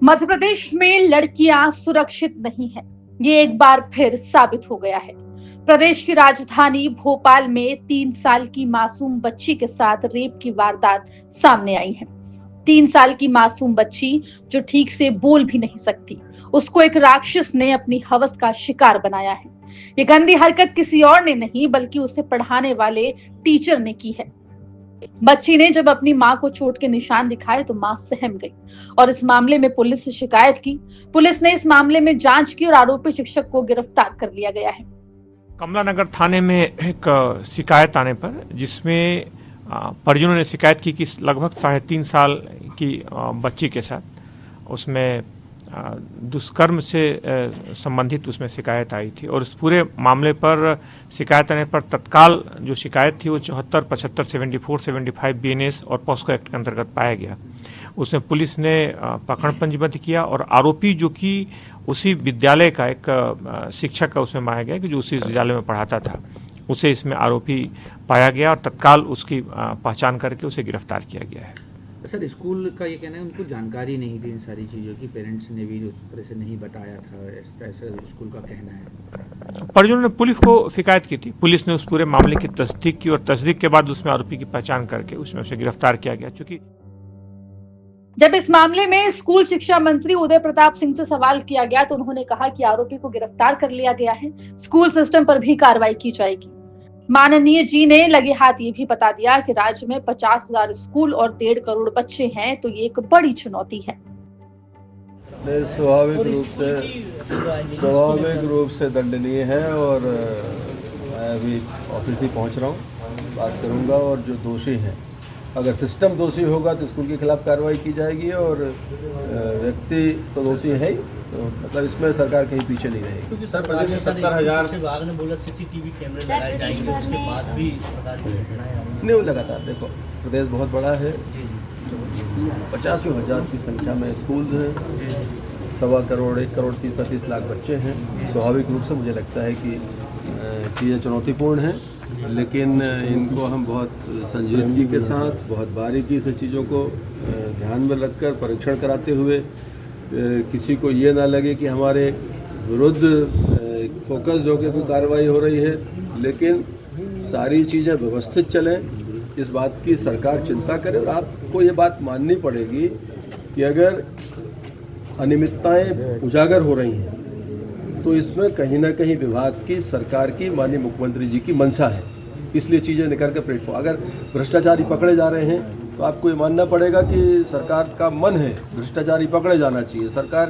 मध्य प्रदेश में लड़कियां सुरक्षित नहीं है, ये एक बार फिर साबित हो गया है। प्रदेश की राजधानी भोपाल में 3 साल की मासूम बच्ची के साथ रेप की वारदात सामने आई है। 3 साल की मासूम बच्ची जो ठीक से बोल भी नहीं सकती, उसको एक राक्षस ने अपनी हवस का शिकार बनाया है। ये गंदी हरकत किसी और ने नहीं बल्कि उसे पढ़ाने वाले टीचर ने की है। बच्ची ने जब अपनी मां को चोट के निशान दिखाए तो मां सहम गई और इस मामले में पुलिस से शिकायत की। पुलिस ने इस मामले में जांच की और आरोपी शिक्षक को गिरफ्तार कर लिया गया है। कमला नगर थाने में एक शिकायत आने पर जिसमें परिजनों ने शिकायत की कि लगभग 3.5 साल की बच्ची के साथ उसमें दुष्कर्म से संबंधित उसमें शिकायत आई थी और उस पूरे मामले पर शिकायत आने पर तत्काल जो शिकायत थी वो 74, 75, 74, 75 बीएनएस और पॉस्को एक्ट के अंतर्गत पाया गया। उसमें पुलिस ने प्रकरण पंजीबद्ध किया और आरोपी जो कि उसी विद्यालय का एक शिक्षक का उसमें माना गया कि जो उसी विद्यालय में पढ़ाता था, उसे इसमें आरोपी पाया गया और तत्काल उसकी पहचान करके उसे गिरफ्तार किया गया है। सर, स्कूल का ये कहना है उनको जानकारी नहीं थी इन सारी चीज़ों की, पेरेंट्स ने भी उस तरह से नहीं बताया था, ऐसा स्कूल का कहना है। परिजनों ने पुलिस को शिकायत की थी। पुलिस ने उस पूरे मामले की तस्दीक की और तस्दीक के बाद उसमें आरोपी की पहचान करके उसमें उसे गिरफ्तार किया गया। चूंकि जब इस मामले में स्कूल शिक्षा मंत्री उदय प्रताप सिंह से सवाल किया गया तो उन्होंने कहा कि आरोपी को गिरफ्तार कर लिया गया है, स्कूल सिस्टम पर भी कार्रवाई की जाएगी। माननीय जी ने लगे हाथ ये भी बता दिया कि राज्य में 50,000 स्कूल और 1.5 करोड़ बच्चे हैं, तो ये एक बड़ी चुनौती है। स्वाभाविक रूप से दंडनीय है और मैं अभी ऑफिस ही पहुंच रहा हूं, बात करूंगा और जो दोषी हैं, अगर सिस्टम दोषी होगा तो स्कूल के खिलाफ कार्रवाई की जाएगी और व्यक्ति तो दोषी है ही, तो मतलब इसमें सरकार कहीं पीछे नहीं रहेगी। क्योंकि सर प्रदेश में 70,000 विभाग ने बोला सीसीटीवी कैमरे लगाए जाएंगे, उसके बाद भी इस प्रकार की घटनाएं नहीं लगातार। देखो प्रदेश बहुत बड़ा है, 85,000 की संख्या में स्कूल हैं, 1.25 करोड़ 1 करोड़ 30-35 लाख बच्चे हैं। स्वाभाविक रूप से मुझे लगता है कि चीज़ें चुनौतीपूर्ण हैं, लेकिन इनको हम बहुत संजीदगी के साथ, बहुत बारीकी से चीज़ों को ध्यान में रखकर परीक्षण कराते हुए, किसी को ये ना लगे कि हमारे विरुद्ध फोकस होकर कोई कार्रवाई हो रही है, लेकिन सारी चीज़ें व्यवस्थित चलें, इस बात की सरकार चिंता करे। और आपको ये बात माननी पड़ेगी कि अगर अनियमितताएं उजागर हो रही हैं तो इसमें कहीं ना कहीं विभाग की, सरकार की, माननीय मुख्यमंत्री जी की मंशा है, इसलिए चीज़ें निकल कर प्लेटफॉर्म। अगर भ्रष्टाचारी पकड़े जा रहे हैं तो आपको ये मानना पड़ेगा कि सरकार का मन है भ्रष्टाचारी पकड़े जाना चाहिए, सरकार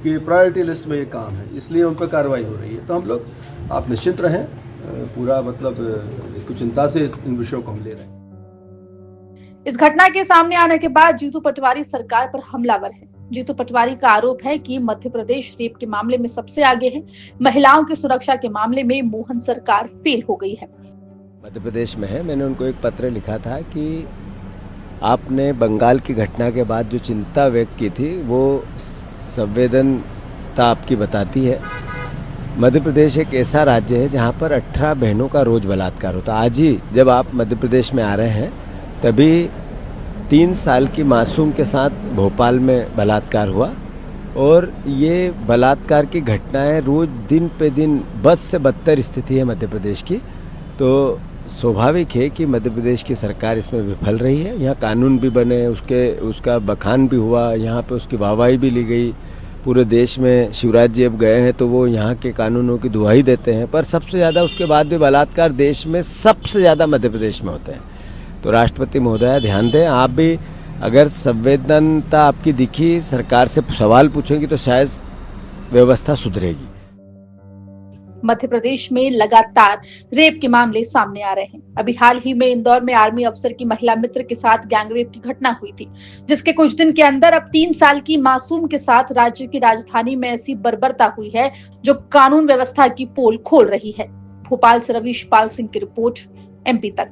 की प्रायोरिटी लिस्ट में ये काम है, इसलिए उन पर कार्रवाई हो रही है। तो हम लोग, आप निश्चिंत रहें, पूरा मतलब इसको चिंता से इन विषयों को हम ले रहे हैं। इस घटना के सामने आने के बाद जीतू पटवारी सरकार पर हमलावर है। जीतू पटवारी का आरोप है कि मध्य प्रदेश रेप के मामले में सबसे आगे है, महिलाओं की सुरक्षा के मामले में मोहन सरकार फेल हो गई है। मध्य प्रदेश में है। मैंने उनको एक पत्र लिखा था कि आपने बंगाल की घटना के बाद जो चिंता व्यक्त की थी वो संवेदनता आपकी बताती है। मध्य प्रदेश एक ऐसा राज्य है जहाँ पर 18 बहनों का रोज बलात्कार होता। आज ही जब आप मध्य प्रदेश में आ रहे हैं तभी 3 साल की मासूम के साथ भोपाल में बलात्कार हुआ और ये बलात्कार की घटनाएं रोज दिन पे दिन बद से बदतर स्थिति है मध्य प्रदेश की। तो स्वाभाविक है कि मध्य प्रदेश की सरकार इसमें विफल रही है। यहाँ कानून भी बने, उसका बखान भी हुआ, यहाँ पे उसकी वाहवाही भी ली गई। पूरे देश में शिवराज जी अब गए हैं तो वो यहाँ के कानूनों की दुहाई देते हैं, पर सबसे ज़्यादा उसके बाद भी बलात्कार देश में सबसे ज़्यादा मध्य प्रदेश में होते हैं। तो राष्ट्रपति महोदया ध्यान दें, आप भी अगर संवेदनता आपकी दिखी, सरकार से सवाल पूछेंगी तो शायद व्यवस्था सुधरेगी। मध्य प्रदेश में लगातार रेप के मामले सामने आ रहे हैं। अभी हाल ही में इंदौर में आर्मी अफसर की महिला मित्र के साथ गैंगरेप की घटना हुई थी, जिसके कुछ दिन के अंदर अब 3 साल की मासूम के साथ राज्य की राजधानी में ऐसी बर्बरता हुई है जो कानून व्यवस्था की पोल खोल रही है। भोपाल से रवीश पाल सिंह की रिपोर्ट, MP तक।